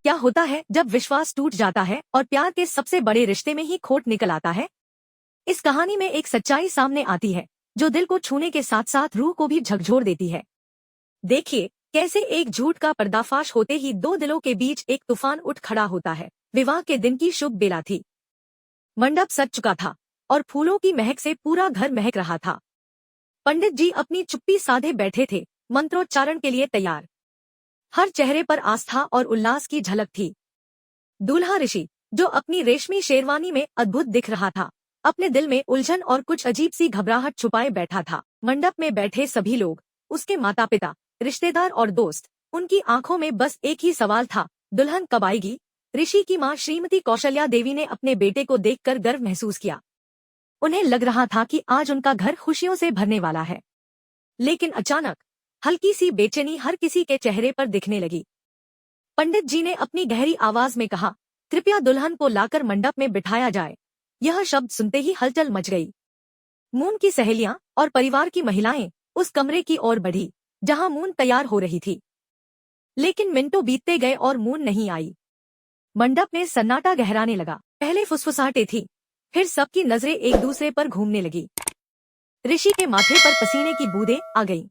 क्या होता है जब विश्वास टूट जाता है और प्यार के सबसे बड़े रिश्ते में ही खोट निकल आता है। इस कहानी में एक सच्चाई सामने आती है जो दिल को छूने के साथ साथ रूह को भी झकझोर देती है। देखिए कैसे एक झूठ का पर्दाफाश होते ही दो दिलों के बीच एक तूफान उठ खड़ा होता है। विवाह के दिन की शुभ बेला थी। मंडप सज चुका था और फूलों की महक से पूरा घर महक रहा था। पंडित जी अपनी चुप्पी साधे बैठे थे, मंत्रोच्चारण के लिए तैयार। हर चेहरे पर आस्था और उल्लास की झलक थी। दूल्हा ऋषि, जो अपनी रेशमी शेरवानी में अद्भुत दिख रहा था, अपने दिल में उलझन और कुछ अजीब सी घबराहट छुपाए बैठा था। मंडप में बैठे सभी लोग, उसके माता पिता, रिश्तेदार और दोस्त, उनकी आंखों में बस एक ही सवाल था, दुल्हन कब आएगी। ऋषि की मां श्रीमती कौशल्या देवी ने अपने बेटे को देखकर गर्व महसूस किया। उन्हें लग रहा था कि आज उनका घर खुशियों से भरने वाला है। लेकिन अचानक हल्की सी बेचैनी हर किसी के चेहरे पर दिखने लगी। पंडित जी ने अपनी गहरी आवाज में कहा, कृपया दुल्हन को लाकर मंडप में बिठाया जाए। यह शब्द सुनते ही हलचल मच गई। मून की सहेलियां और परिवार की महिलाएं उस कमरे की ओर बढ़ी जहां मून तैयार हो रही थी। लेकिन मिनटों बीतते गए और मून नहीं आई। मंडप में सन्नाटा गहराने लगा। पहले फुसफुसाहटें थी, फिर सबकी नजरें एक दूसरे पर घूमने लगी। ऋषि के माथे पर पसीने की बूंदें आ गईं।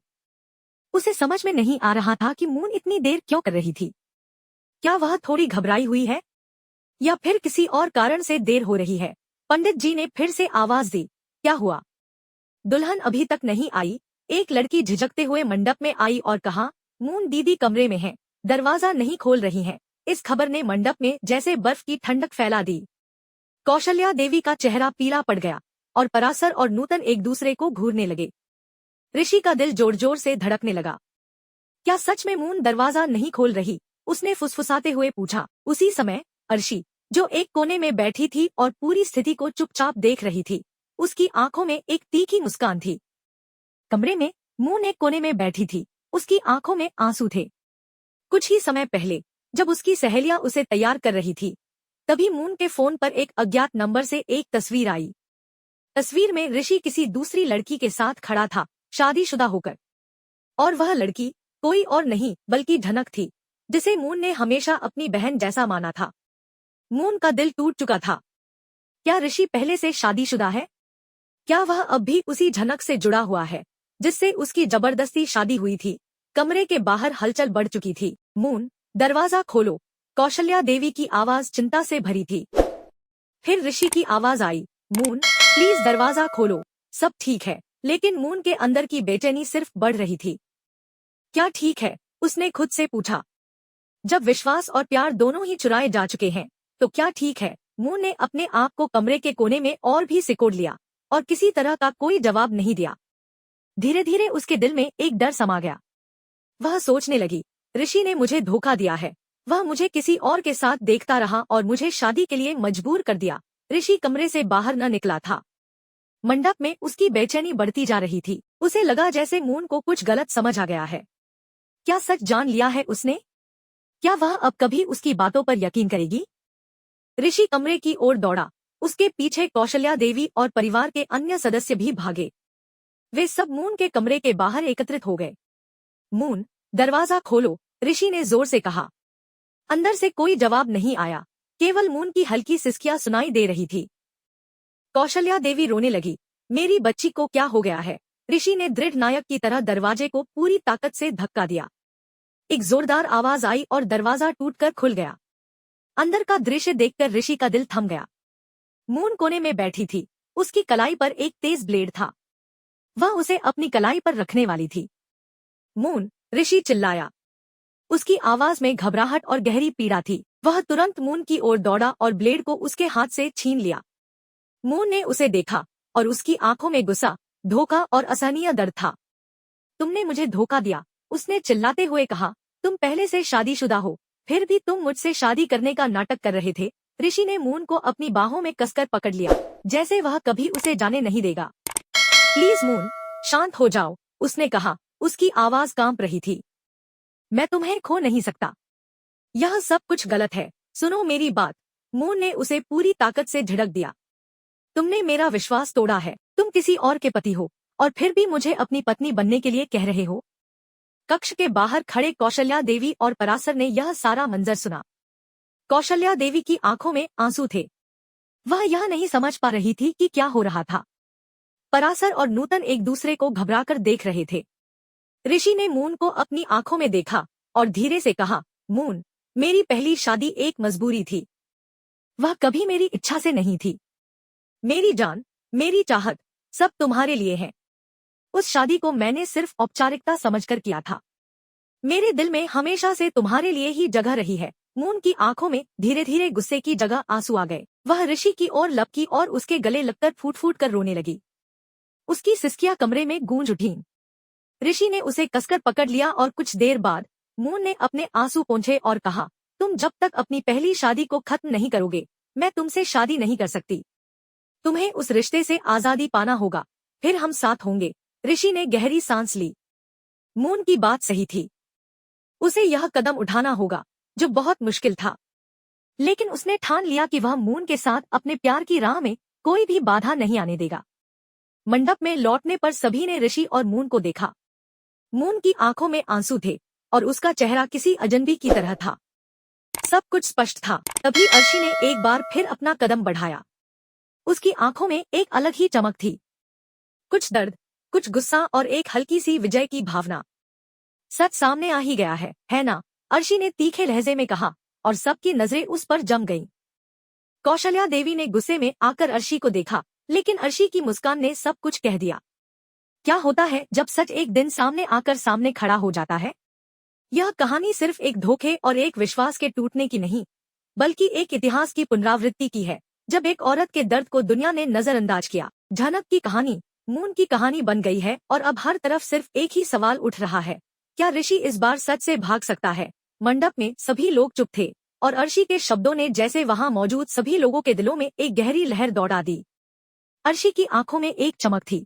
उसे समझ में नहीं आ रहा था कि मून इतनी देर क्यों कर रही थी। क्या वह थोड़ी घबराई हुई है या फिर किसी और कारण से देर हो रही है। पंडित जी ने फिर से आवाज दी, क्या हुआ? दुल्हन अभी तक नहीं आई। एक लड़की झिझकते हुए मंडप में आई और कहा, मून दीदी कमरे में है, दरवाजा नहीं खोल रही हैं। इस खबर ने मंडप में जैसे बर्फ की ठंडक फैला दी। कौशल्या देवी का चेहरा पीला पड़ गया और परासर और नूतन एक दूसरे को घूरने लगे। ऋषि का दिल जोर जोर से धड़कने लगा। क्या सच में मून दरवाजा नहीं खोल रही? उसने फुसफुसाते हुए पूछा। उसी समय अर्शी, जो एक कोने में बैठी थी और पूरी स्थिति को चुपचाप देख रही थी, उसकी आंखों में एक तीखी मुस्कान थी। कमरे में मून एक कोने में बैठी थी, उसकी आंखों में आंसू थे। कुछ ही समय पहले जब उसकी सहेलियां उसे तैयार कर रही थी, तभी मून के फोन पर एक अज्ञात नंबर से एक तस्वीर आई। तस्वीर में ऋषि किसी दूसरी लड़की के साथ खड़ा था, शादीशुदा होकर। और वह लड़की कोई और नहीं बल्कि झनक थी, जिसे मून ने हमेशा अपनी बहन जैसा माना था। मून का दिल टूट चुका था। क्या ऋषि पहले से शादीशुदा है? क्या वह अब भी उसी झनक से जुड़ा हुआ है जिससे उसकी जबरदस्ती शादी हुई थी? कमरे के बाहर हलचल बढ़ चुकी थी। मून, दरवाजा खोलो। कौशल्या देवी की आवाज चिंता से भरी थी। फिर ऋषि की आवाज आई, मून प्लीज दरवाजा खोलो, सब ठीक है। लेकिन मून के अंदर की बेचैनी सिर्फ बढ़ रही थी। क्या ठीक है? उसने खुद से पूछा। जब विश्वास और प्यार दोनों ही चुराए जा चुके हैं तो क्या ठीक है? मून ने अपने आप को कमरे के कोने में और भी सिकोड़ लिया और किसी तरह का कोई जवाब नहीं दिया। धीरे धीरे उसके दिल में एक डर समा गया। वह सोचने लगी, ऋषि ने मुझे धोखा दिया है। वह मुझे किसी और के साथ देखता रहा और मुझे शादी के लिए मजबूर कर दिया। ऋषि कमरे से बाहर न निकला था। मंडप में उसकी बेचैनी बढ़ती जा रही थी। उसे लगा जैसे मून को कुछ गलत समझ आ गया है। क्या सच जान लिया है उसने? क्या वह अब कभी उसकी बातों पर यकीन करेगी? ऋषि कमरे की ओर दौड़ा। उसके पीछे कौशल्या देवी और परिवार के अन्य सदस्य भी भागे। वे सब मून के कमरे के बाहर एकत्रित हो गए। मून, दरवाजा खोलो, ऋषि ने जोर से कहा। अंदर से कोई जवाब नहीं आया, केवल मून की हल्की सिसकियां सुनाई दे रही थी। कौशल्या देवी रोने लगी, मेरी बच्ची को क्या हो गया है? ऋषि ने दृढ़ नायक की तरह दरवाजे को पूरी ताकत से धक्का दिया। एक जोरदार आवाज आई और दरवाजा टूटकर खुल गया। अंदर का दृश्य देखकर ऋषि का दिल थम गया। मून कोने में बैठी थी। उसकी कलाई पर एक तेज ब्लेड था। वह उसे अपनी कलाई पर रखने वाली थी। मून, ऋषि चिल्लाया। उसकी आवाज में घबराहट और गहरी पीड़ा थी। वह तुरंत मून की ओर दौड़ा और ब्लेड को उसके हाथ से छीन लिया। मून ने उसे देखा और उसकी आंखों में गुस्सा, धोखा और असहनीय दर्द था। तुमने मुझे धोखा दिया, उसने चिल्लाते हुए कहा। तुम पहले से शादीशुदा हो, फिर भी तुम मुझसे शादी करने का नाटक कर रहे थे। ऋषि ने मून को अपनी बाहों में कसकर पकड़ लिया, जैसे वह कभी उसे जाने नहीं देगा। प्लीज मून, शांत हो जाओ, उसने कहा। उसकी आवाज कांप रही थी। मैं तुम्हें खो नहीं सकता। यह सब कुछ गलत है, सुनो मेरी बात। मून ने उसे पूरी ताकत से झिड़क दिया। तुमने मेरा विश्वास तोड़ा है। तुम किसी और के पति हो और फिर भी मुझे अपनी पत्नी बनने के लिए कह रहे हो। कक्ष के बाहर खड़े कौशल्या देवी और परासर ने यह सारा मंजर सुना। कौशल्या देवी की आंखों में आंसू थे। वह यह नहीं समझ पा रही थी कि क्या हो रहा था। पराशर और नूतन एक दूसरे को घबराकर देख रहे थे। ऋषि ने मून को अपनी आंखों में देखा और धीरे से कहा, मून, मेरी पहली शादी एक मजबूरी थी। वह कभी मेरी इच्छा से नहीं थी। मेरी जान, मेरी चाहत, सब तुम्हारे लिए है। उस शादी को मैंने सिर्फ औपचारिकता समझकर किया था। मेरे दिल में हमेशा से तुम्हारे लिए ही जगह रही है। मून की आंखों में धीरे धीरे गुस्से की जगह आंसू आ गए। वह ऋषि की ओर लपकी और उसके गले लगकर फूट फूट कर रोने लगी। उसकी सिसकियां कमरे में गूंज उठीं। ऋषि ने उसे कसकर पकड़ लिया और कुछ देर बाद मून ने अपने आंसू पोंछे और कहा, तुम जब तक अपनी पहली शादी को खत्म नहीं करोगे, मैं तुमसे शादी नहीं कर सकती। तुम्हें उस रिश्ते से आजादी पाना होगा, फिर हम साथ होंगे। ऋषि ने गहरी सांस ली। मून की बात सही थी। उसे यह कदम उठाना होगा, जो बहुत मुश्किल था। लेकिन उसने ठान लिया कि वह मून के साथ अपने प्यार की राह में कोई भी बाधा नहीं आने देगा। मंडप में लौटने पर सभी ने ऋषि और मून को देखा। मून की आंखों में आंसू थे और उसका चेहरा किसी अजनबी की तरह था। सब कुछ स्पष्ट था। तभी अर्शी ने एक बार फिर अपना कदम बढ़ाया। उसकी आंखों में एक अलग ही चमक थी, कुछ दर्द, कुछ गुस्सा और एक हल्की सी विजय की भावना। सच सामने आ ही गया है ना? अर्शी ने तीखे लहजे में कहा और सबकी नजरें उस पर जम गईं। कौशल्या देवी ने गुस्से में आकर अर्शी को देखा, लेकिन अर्शी की मुस्कान ने सब कुछ कह दिया। क्या होता है जब सच एक दिन सामने आकर सामने खड़ा हो जाता है? यह कहानी सिर्फ एक धोखे और एक विश्वास के टूटने की नहीं, बल्कि एक इतिहास की पुनरावृत्ति की है, जब एक औरत के दर्द को दुनिया ने नजरअंदाज किया। झनक की कहानी मून की कहानी बन गई है और अब हर तरफ सिर्फ एक ही सवाल उठ रहा है, क्या ऋषि इस बार सच से भाग सकता है? मंडप में सभी लोग चुप थे और अर्शी के शब्दों ने जैसे वहां मौजूद सभी लोगों के दिलों में एक गहरी लहर दौड़ा दी। अर्शी की आंखों में एक चमक थी,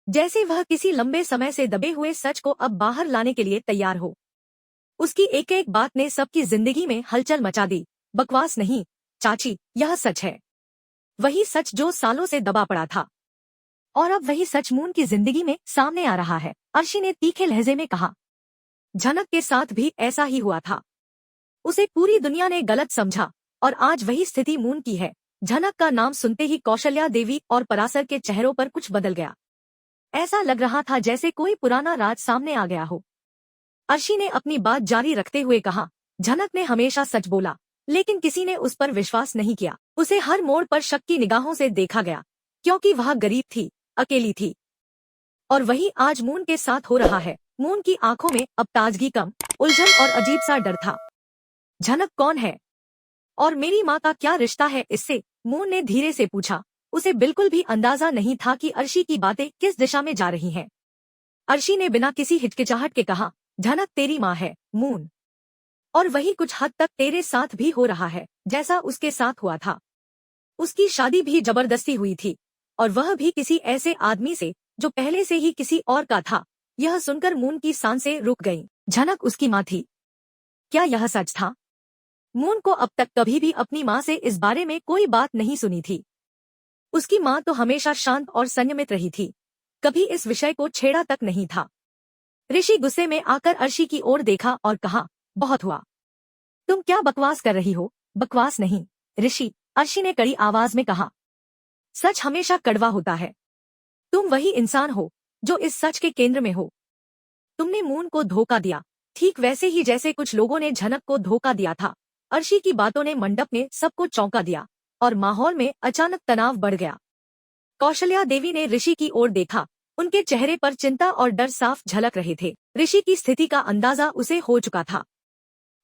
जैसे वह किसी लंबे समय से दबे हुए सच को अब बाहर लाने के लिए तैयार हो। उसकी एक एक बात ने सबकी जिंदगी में हलचल मचा दी। बकवास नहीं चाची, यह सच है। वही सच जो सालों से दबा पड़ा था, और अब वही सच मून की जिंदगी में सामने आ रहा है। अर्शी ने तीखे लहजे में कहा, झनक के साथ भी ऐसा ही हुआ था। उसे पूरी दुनिया ने गलत समझा और आज वही स्थिति मून की है। झनक का नाम सुनते ही कौशल्या देवी और पराशर के चेहरों पर कुछ बदल गया। ऐसा लग रहा था जैसे कोई पुराना राज सामने आ गया हो। अर्शी ने अपनी बात जारी रखते हुए कहा, झनक ने हमेशा सच बोला, लेकिन किसी ने उस पर विश्वास नहीं किया। उसे हर मोड़ पर शक की निगाहों से देखा गया, क्योंकि वह गरीब थी, अकेली थी। और वही आज मून के साथ हो रहा है। मून की आंखों में अब ताजगी कम, उलझन और अजीब सा डर था। झनक कौन है और मेरी माँ का क्या रिश्ता है इससे? मून ने धीरे से पूछा। उसे बिल्कुल भी अंदाजा नहीं था कि अर्शी की बातें किस दिशा में जा रही हैं। अर्शी ने बिना किसी हिचकिचाहट के कहा, झनक तेरी माँ है मून, और वही कुछ हद तक तेरे साथ भी हो रहा है जैसा उसके साथ हुआ था। उसकी शादी भी जबरदस्ती हुई थी, और वह भी किसी ऐसे आदमी से जो पहले से ही किसी और का था। यह सुनकर मून की सांसें रुक गईं। झनक उसकी माँ थी। क्या यह सच था? मून को अब तक कभी भी अपनी माँ से इस बारे में कोई बात नहीं सुनी थी। उसकी माँ तो हमेशा शांत और संयमित रही थी, कभी इस विषय को छेड़ा तक नहीं था। ऋषि गुस्से में आकर अर्शी की ओर देखा और कहा, बहुत हुआ। तुम क्या बकवास कर रही हो? बकवास नहीं ऋषि, अर्शी ने कड़ी आवाज में कहा। सच हमेशा कड़वा होता है। तुम वही इंसान हो जो इस सच के केंद्र में हो। तुमने मून को धोखा दिया, ठीक वैसे ही जैसे कुछ लोगों ने झनक को धोखा दिया था। अर्शी की बातों ने मंडप में सबको चौंका दिया और माहौल में अचानक तनाव बढ़ गया। कौशल्या देवी ने ऋषि की ओर देखा। उनके चेहरे पर चिंता और डर साफ झलक रहे थे। ऋषि की स्थिति का अंदाजा उसे हो चुका था।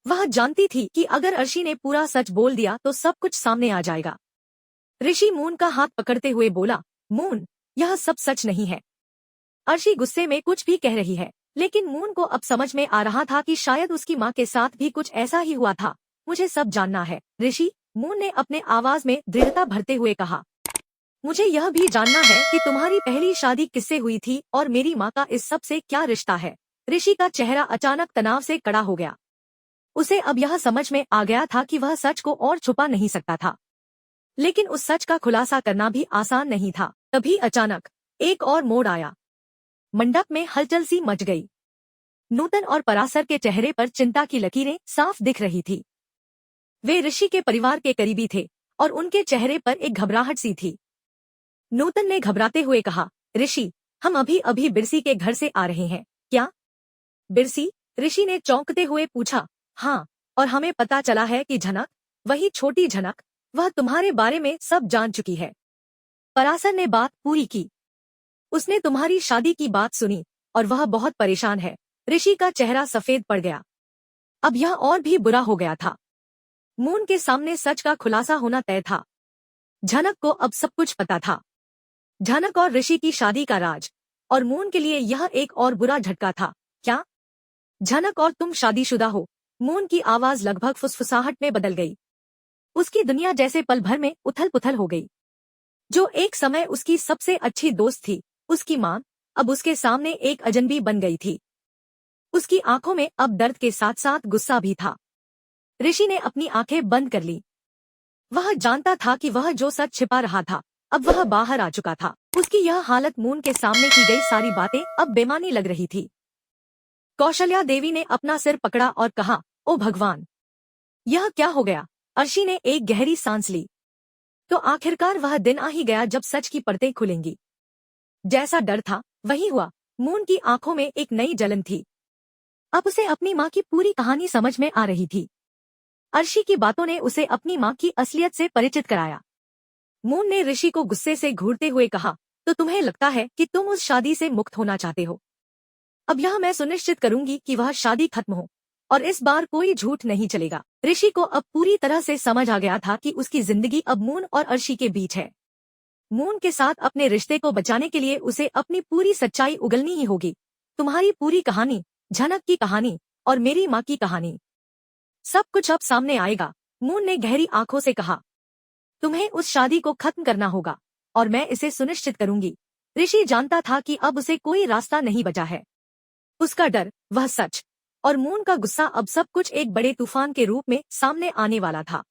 वह जानती थी कि अगर अर्शी ने पूरा सच बोल दिया तो सब कुछ सामने आ जाएगा। ऋषि मून का हाथ पकड़ते हुए बोला, मून, यह सब सच नहीं है। अर्शी गुस्से में कुछ भी कह रही है, लेकिन मून को अब समझ में आ रहा था कि शायद उसकी माँ के साथ भी कुछ ऐसा ही हुआ था। मुझे सब जानना है ऋषि, मून ने अपने आवाज में दृढ़ता भरते हुए कहा। मुझे यह भी जानना है कि तुम्हारी पहली शादी किससे हुई थी और मेरी माँ का इस सब से क्या रिश्ता है। ऋषि का चेहरा अचानक तनाव से कड़ा हो गया। उसे अब यह समझ में आ गया था कि वह सच को और छुपा नहीं सकता था, लेकिन उस सच का खुलासा करना भी आसान नहीं था। तभी अचानक एक और मोड़ आया। मंडप में हलचल सी मच गई। नूतन और पराशर के चेहरे पर चिंता की लकीरें साफ दिख रही थी। वे ऋषि के परिवार के करीबी थे और उनके चेहरे पर एक घबराहट सी थी। नूतन ने घबराते हुए कहा, ऋषि, हम अभी अभी बिरसी के घर से आ रहे हैं। क्या? बिरसी? ऋषि ने चौंकते हुए पूछा। हाँ, और हमें पता चला है कि झनक, वही छोटी झनक, वह तुम्हारे बारे में सब जान चुकी है। पराशर ने बात पूरी की। उसने तुम्हारी शादी की बात सुनी और वह बहुत परेशान है। ऋषि का चेहरा सफेद पड़ गया। अब यह और भी बुरा हो गया था। मून के सामने सच का खुलासा होना तय था। झनक को अब सब कुछ पता था। झनक और ऋषि की शादी का राज, और मून के लिए यह एक और बुरा झटका था। क्या? झनक और तुम शादीशुदा हो? मून की आवाज लगभग फुसफुसाहट में बदल गई। उसकी दुनिया जैसे पल भर में उथल पुथल हो गई। जो एक समय उसकी सबसे अच्छी दोस्त थी, उसकी मां, अब उसके सामने एक अजनबी बन गई थी। उसकी आंखों में अब दर्द के साथ साथ गुस्सा भी था। ऋषि ने अपनी आंखें बंद कर ली। वह जानता था कि वह जो सच छिपा रहा था, अब वह बाहर आ चुका था। उसकी यह हालत मून के सामने की गई सारी बातें अब बेमानी लग रही थी। कौशल्या देवी ने अपना सिर पकड़ा और कहा, ओ भगवान, यह क्या हो गया? अर्शी ने एक गहरी सांस ली। तो आखिरकार वह दिन आ ही गया जब सच की परतें खुलेंगी। जैसा डर था वही हुआ। मून की आंखों में एक नई जलन थी। अब उसे अपनी मां की पूरी कहानी समझ में आ रही थी। अर्शी की बातों ने उसे अपनी मां की असलियत से परिचित कराया। मून ने ऋषि को गुस्से से घूरते हुए कहा, तो तुम्हें लगता है कि तुम उस शादी से मुक्त होना चाहते हो? अब यह मैं सुनिश्चित करूंगी कि वह शादी खत्म हो, और इस बार कोई झूठ नहीं चलेगा। ऋषि को अब पूरी तरह से समझ आ गया था कि उसकी जिंदगी अब मून और अर्शी के बीच है। मून के साथ अपने रिश्ते को बचाने के लिए उसे अपनी पूरी सच्चाई उगलनी ही होगी। तुम्हारी पूरी कहानी, झनक की कहानी और मेरी माँ की कहानी, सब कुछ अब सामने आएगा। मून ने गहरी आंखों से कहा, तुम्हें उस शादी को खत्म करना होगा, और मैं इसे सुनिश्चित करूंगी। ऋषि जानता था कि अब उसे कोई रास्ता नहीं बचा है। उसका डर, वह सच और मून का गुस्सा, अब सब कुछ एक बड़े तूफान के रूप में सामने आने वाला था।